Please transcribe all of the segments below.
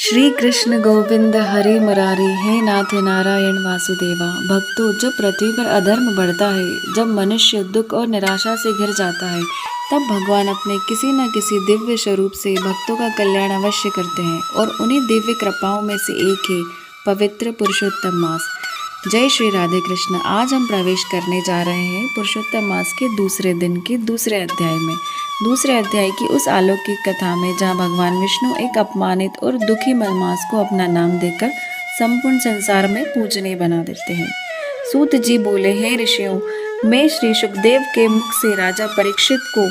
श्री कृष्ण गोविंद हरे मुरारी, हे नाथ नारायण वासुदेवा। भक्तों, जब पृथ्वी पर अधर्म बढ़ता है, जब मनुष्य दुख और निराशा से घिर जाता है, तब भगवान अपने किसी न किसी दिव्य स्वरूप से भक्तों का कल्याण अवश्य करते हैं। और उन्हीं दिव्य कृपाओं में से एक है पवित्र पुरुषोत्तम मास। जय श्री राधे कृष्ण। आज हम प्रवेश करने जा रहे हैं पुरुषोत्तम मास के दूसरे दिन के दूसरे अध्याय में। दूसरे अध्याय की उस अलौकिक कथा में जहाँ भगवान विष्णु एक अपमानित और दुखी मलमास को अपना नाम देकर संपूर्ण संसार में पूजनीय बना देते हैं। सूत जी बोले, हे ऋषियों, मैं श्री सुखदेव के मुख से राजा परीक्षित को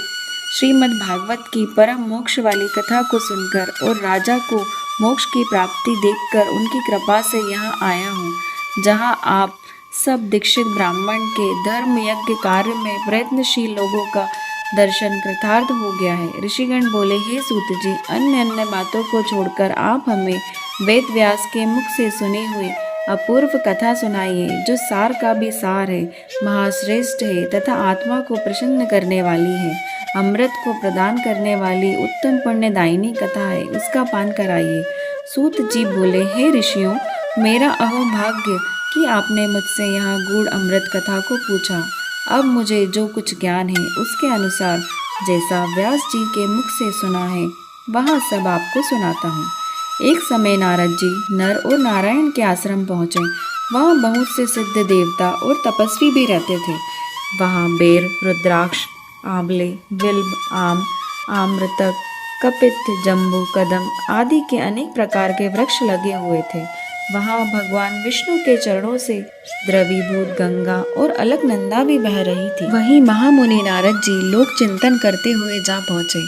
श्रीमद् भागवत की परम मोक्ष वाली कथा को सुनकर और राजा को मोक्ष की प्राप्ति देखकर उनकी कृपा से यहाँ आया हूँ, जहाँ आप सब दीक्षित ब्राह्मण के धर्म यज्ञ कार्य में प्रयत्नशील लोगों का दर्शन कृतार्थ हो गया है। ऋषिगण बोले, हे सूत जी, अन्य अन्य बातों को छोड़कर आप हमें वेद व्यास के मुख से सुनी हुई अपूर्व कथा सुनाइए, जो सार का भी सार है, महाश्रेष्ठ है तथा आत्मा को प्रसन्न करने वाली है, अमृत को प्रदान करने वाली उत्तम पुण्यदायिनी कथा है, उसका पान कराइए। सूत जी बोले, हे ऋषियों, मेरा अहोभाग्य कि आपने मुझसे यहाँ गूढ़ अमृत कथा को पूछा। अब मुझे जो कुछ ज्ञान है उसके अनुसार जैसा व्यास जी के मुख से सुना है वह सब आपको सुनाता हूँ। एक समय नारद जी नर और नारायण के आश्रम पहुँचे। वहाँ बहुत से सिद्ध देवता और तपस्वी भी रहते थे। वहाँ बेर, रुद्राक्ष, आंवले, बिल्व, आम, आम्रतक, कपित, जम्बू, कदम आदि के अनेक प्रकार के वृक्ष लगे हुए थे। वहाँ भगवान विष्णु के चरणों से द्रवीभूत गंगा और अलकनंदा भी बह रही थी। वहीं महामुनि नारद जी लोक चिंतन करते हुए जा पहुँचे।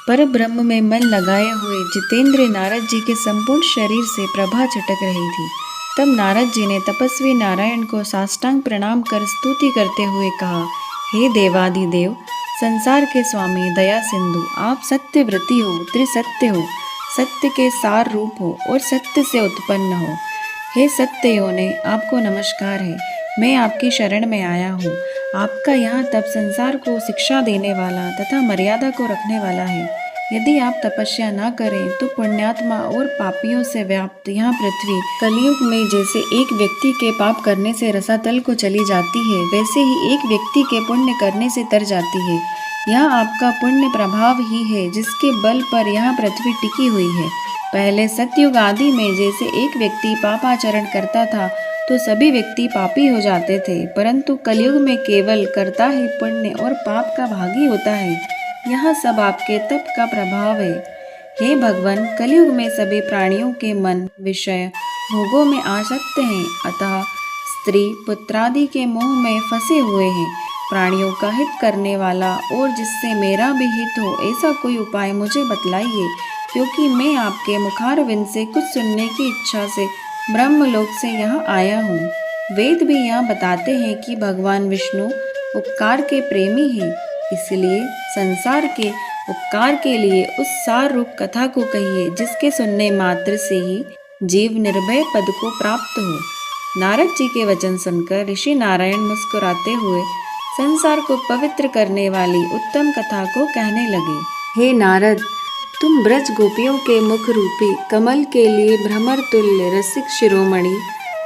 पर ब्रह्म में मन लगाए हुए जितेंद्र नारद जी के संपूर्ण शरीर से प्रभा छिटक रही थी। तब नारद जी ने तपस्वी नारायण को साष्टांग प्रणाम कर स्तुति करते हुए कहा, हे देवादिदेव, संसार के स्वामी, दया सिंधु, आप सत्यव्रती हो, त्रिसत्य हो, सत्य के सार रूप हो और सत्य से उत्पन्न हो। हे सत्य योने, आपको नमस्कार है। मैं आपकी शरण में आया हूँ। आपका यहाँ तप संसार को शिक्षा देने वाला तथा मर्यादा को रखने वाला है। यदि आप तपस्या न करें तो पुण्यात्मा और पापियों से व्याप्त यहाँ पृथ्वी कलयुग में जैसे एक व्यक्ति के पाप करने से रसातल को चली जाती है, वैसे ही एक व्यक्ति के पुण्य करने से तर जाती है। यह आपका पुण्य प्रभाव ही है जिसके बल पर यह पृथ्वी टिकी हुई है। पहले सतयुग आदि में जैसे एक व्यक्ति पापाचरण करता था तो सभी व्यक्ति पापी हो जाते थे, परंतु कलयुग में केवल कर्ता ही पुण्य और पाप का भागी होता है। यह सब आपके तप का प्रभाव है। हे भगवान, कलयुग में सभी प्राणियों के मन विषय भोगों में आसक्त हैं, अतः स्त्री पुत्रादि के मोह में फंसे हुए हैं। प्राणियों का हित करने वाला और जिससे मेरा भी हित हो, ऐसा कोई उपाय मुझे बतलाइए, क्योंकि मैं आपके मुखारविंद से कुछ सुनने की इच्छा से ब्रह्मलोक से यहाँ आया हूँ। वेद भी यहाँ बताते हैं कि भगवान विष्णु उपकार के प्रेमी हैं, इसलिए संसार के उपकार के लिए उस सार रूप कथा को कहिए, जिसके सुनने मात्र से ही जीव निर्भय पद को प्राप्त हो। नारद जी के वचन सुनकर ऋषि नारायण मुस्कुराते हुए संसार को पवित्र करने वाली उत्तम कथा को कहने लगे। हे नारद, तुम ब्रज गोपियों के मुख रूपी कमल के लिए भ्रमर तुल्य रसिक शिरोमणि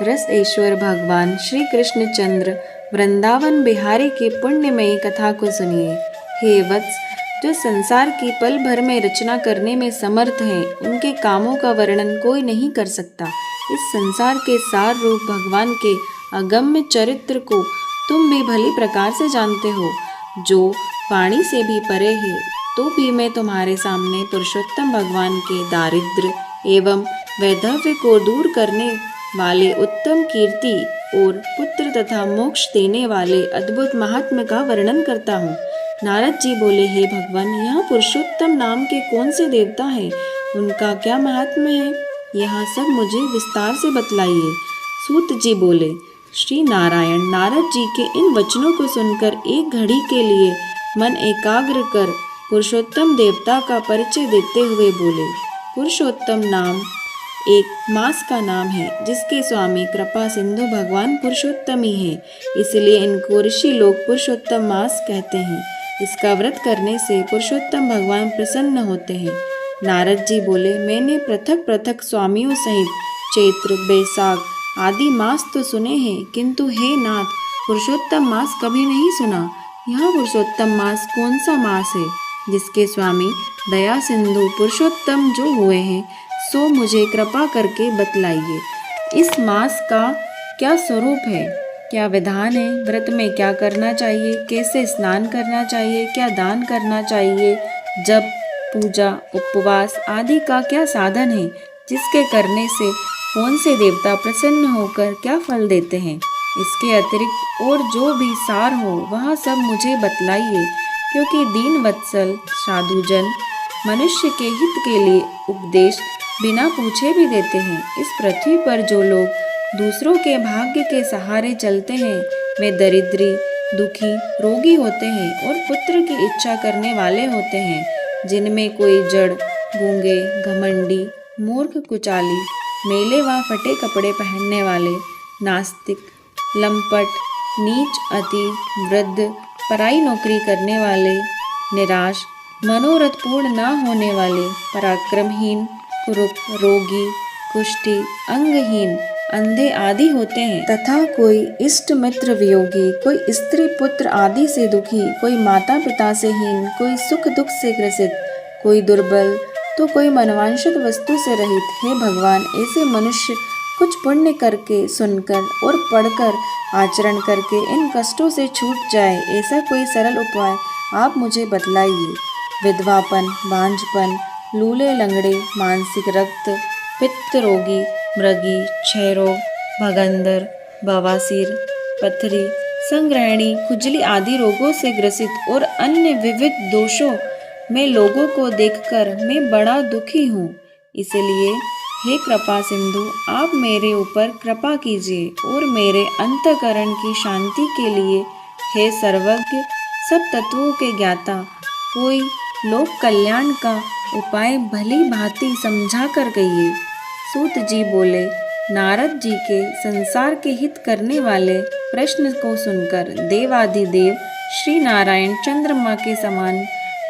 रस ऐश्वर भगवान श्री कृष्ण चंद्र वृंदावन बिहारी के पुण्यमयी कथा को सुनिए। हे वत्स, जो संसार की पल भर में रचना करने में समर्थ हैं, उनके कामों का वर्णन कोई नहीं कर सकता। इस संसार के सार रूप भगवान के अगम्य चरित्र को तुम भी भली प्रकार से जानते हो, जो वाणी से भी परे है। तो भी मैं तुम्हारे सामने पुरुषोत्तम भगवान के दारिद्र्य एवं वैधव्य को दूर करने वाले उत्तम कीर्ति और पुत्र तथा मोक्ष देने वाले अद्भुत महात्म्य का वर्णन करता हूँ। नारद जी बोले, हे भगवान, यह पुरुषोत्तम नाम के कौन से देवता हैं, उनका क्या महात्म्य है, यह सब मुझे विस्तार से बतलाइए। सूत जी बोले, श्री नारायण नारद जी के इन वचनों को सुनकर एक घड़ी के लिए मन एकाग्र कर पुरुषोत्तम देवता का परिचय देते हुए बोले, पुरुषोत्तम नाम एक मास का नाम है, जिसके स्वामी कृपा सिंधु भगवान पुरुषोत्तम ही है, इसलिए इनको ऋषि लोग पुरुषोत्तम मास कहते हैं। इसका व्रत करने से पुरुषोत्तम भगवान प्रसन्न होते हैं। नारद जी बोले, मैंने पृथक पृथक स्वामियों सहित चैत्र, बैसाख आदि मास तो सुने हैं, किंतु हे नाथ, पुरुषोत्तम मास कभी नहीं सुना। यह पुरुषोत्तम मास कौन सा मास है जिसके स्वामी दया सिंधु पुरुषोत्तम जो हुए हैं, सो मुझे कृपा करके बतलाइए। इस मास का क्या स्वरूप है, क्या विधान है, व्रत में क्या करना चाहिए, कैसे स्नान करना चाहिए, क्या दान करना चाहिए, जब पूजा उपवास आदि का क्या साधन है, जिसके करने से कौन से देवता प्रसन्न होकर क्या फल देते हैं। इसके अतिरिक्त और जो भी सार हो वह सब मुझे बतलाइए, क्योंकि दीन वत्सल साधुजन मनुष्य के हित के लिए उपदेश बिना पूछे भी देते हैं। इस पृथ्वी पर जो लोग दूसरों के भाग्य के सहारे चलते हैं, वे दरिद्री, दुखी, रोगी होते हैं और पुत्र की इच्छा करने वाले होते हैं, जिनमें कोई जड़, गूंगे, घमंडी, मूर्ख, कुचाली, मेले व फटे कपड़े पहनने वाले, नास्तिक, लंपट, नीच, अति, वृद्ध, पराई नौकरी करने वाले, निराश, मनोरथ पूर्ण न होने वाले, पराक्रमहीन, कुरूप, रोगी, कुष्ठी, अंगहीन, अंधे आदि होते हैं, तथा कोई इष्ट मित्र वियोगी, कोई स्त्री पुत्र आदि से दुखी, कोई माता पिता से हीन, कोई सुख दुख से ग्रसित, कोई दुर्बल तो कोई मनवांछित वस्तु से रहित। हे भगवान, ऐसे मनुष्य कुछ पुण्य करके, सुनकर और पढ़कर, आचरण करके इन कष्टों से छूट जाए, ऐसा कोई सरल उपाय आप मुझे बतलाइए। विधवापन, बांझपन, लूले लंगड़े, मानसिक रक्त, पित्त रोगी, मृगी, क्षय रोग, भगंदर, बवासीर, पथरी, संग्रहणी, खुजली आदि रोगों से ग्रसित और अन्य विविध दोषों में लोगों को देखकर मैं बड़ा दुखी हूँ। इसलिए हे कृपा सिंधु, आप मेरे ऊपर कृपा कीजिए और मेरे अंतःकरण की शांति के लिए हे सर्वज्ञ, सब तत्वों के ज्ञाता, कोई लोक कल्याण का उपाय भली भांति समझा कर कहिए। सूत जी बोले, नारद जी के संसार के हित करने वाले प्रश्न को सुनकर देवाधिदेव श्री नारायण चंद्रमा के समान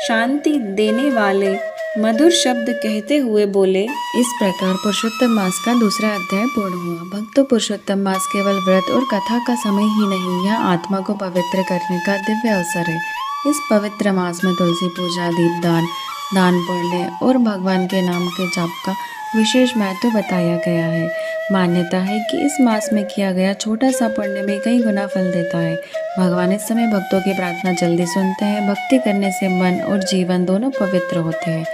शांति देने वाले मधुर शब्द कहते हुए बोले। इस प्रकार पुरुषोत्तम मास का दूसरा अध्याय पूर्ण हुआ। भक्तों, पुरुषोत्तम मास केवल व्रत और कथा का समय ही नहीं, यह आत्मा को पवित्र करने का दिव्य अवसर है। इस पवित्र मास में तुलसी पूजा, दीपदान, दान पुण्य और भगवान के नाम के जाप का विशेष महत्व बताया गया है। मान्यता है कि इस मास में किया गया छोटा सा पुण्य में कई गुना फल देता है। भगवान इस समय भक्तों की प्रार्थना जल्दी सुनते हैं। भक्ति करने से मन और जीवन दोनों पवित्र होते हैं।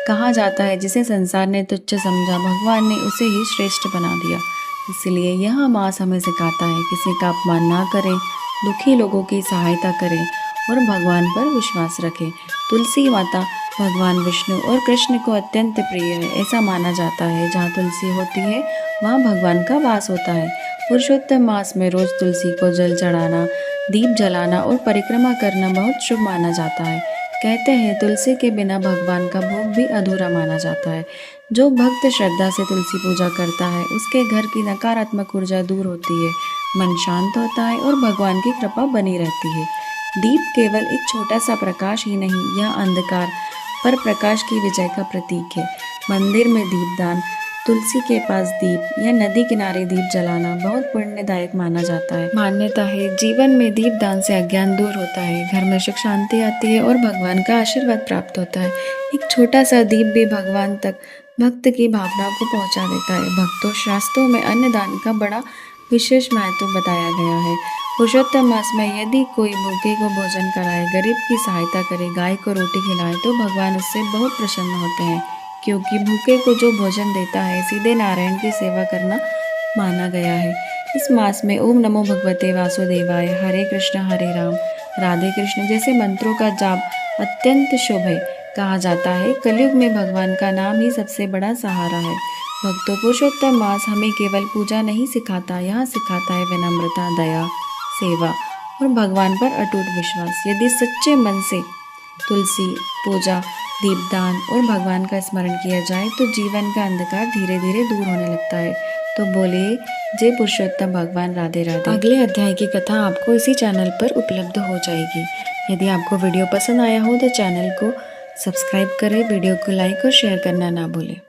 कहा जाता है, जिसे संसार ने तुच्छ समझा, भगवान ने उसे ही श्रेष्ठ बना दिया। इसलिए यह मास हमें सिखाता है, किसी का अपमान ना करें, दुखी लोगों की सहायता करें और भगवान पर विश्वास रखें। तुलसी माता भगवान विष्णु और कृष्ण को अत्यंत प्रिय है। ऐसा माना जाता है, जहाँ तुलसी होती है वहाँ भगवान का वास होता है। पुरुषोत्तम मास में रोज तुलसी को जल चढ़ाना, दीप जलाना और परिक्रमा करना बहुत शुभ माना जाता है। कहते हैं, तुलसी के बिना भगवान का भोग भी अधूरा माना जाता है। जो भक्त श्रद्धा से तुलसी पूजा करता है, उसके घर की नकारात्मक ऊर्जा दूर होती है, मन शांत होता है और भगवान की कृपा बनी रहती है। दीप केवल एक छोटा सा प्रकाश ही नहीं, यह अंधकार पर प्रकाश की विजय का प्रतीक है। मंदिर में दीपदान, तुलसी के पास दीप या नदी किनारे दीप जलाना बहुत पुण्यदायक माना जाता है। मान्यता है, जीवन में दीपदान से अज्ञान दूर होता है, घर में सुख शांति आती है और भगवान का आशीर्वाद प्राप्त होता है। एक छोटा सा दीप भी भगवान तक भक्त की भावना को पहुंचा देता है। भक्तों, शास्त्रों में अन्नदान का बड़ा विशेष महत्व बताया गया है। पुरुषोत्तम मास में यदि कोई भूखे को भोजन कराए, गरीब की सहायता करे, गाय को रोटी खिलाए, तो भगवान उससे बहुत प्रसन्न होते हैं, क्योंकि भूखे को जो भोजन देता है, सीधे नारायण की सेवा करना माना गया है। इस मास में ओम नमो भगवते वासुदेवाय, हरे कृष्ण हरे राम, राधे कृष्ण जैसे मंत्रों का जाप अत्यंत शुभ है। कहा जाता है, कलयुग में भगवान का नाम ही सबसे बड़ा सहारा है। भक्तों, पुरुषोत्तम मास हमें केवल पूजा नहीं सिखाता, यह सिखाता है विनम्रता, दया, सेवा और भगवान पर अटूट विश्वास। यदि सच्चे मन से तुलसी पूजा, दीपदान और भगवान का स्मरण किया जाए, तो जीवन का अंधकार धीरे धीरे दूर होने लगता है। तो बोलिए जय पुरुषोत्तम भगवान, राधे राधे। अगले अध्याय की कथा आपको इसी चैनल पर उपलब्ध हो जाएगी। यदि आपको वीडियो पसंद आया हो तो चैनल को सब्सक्राइब करें, वीडियो को लाइक और शेयर करना ना भूलें।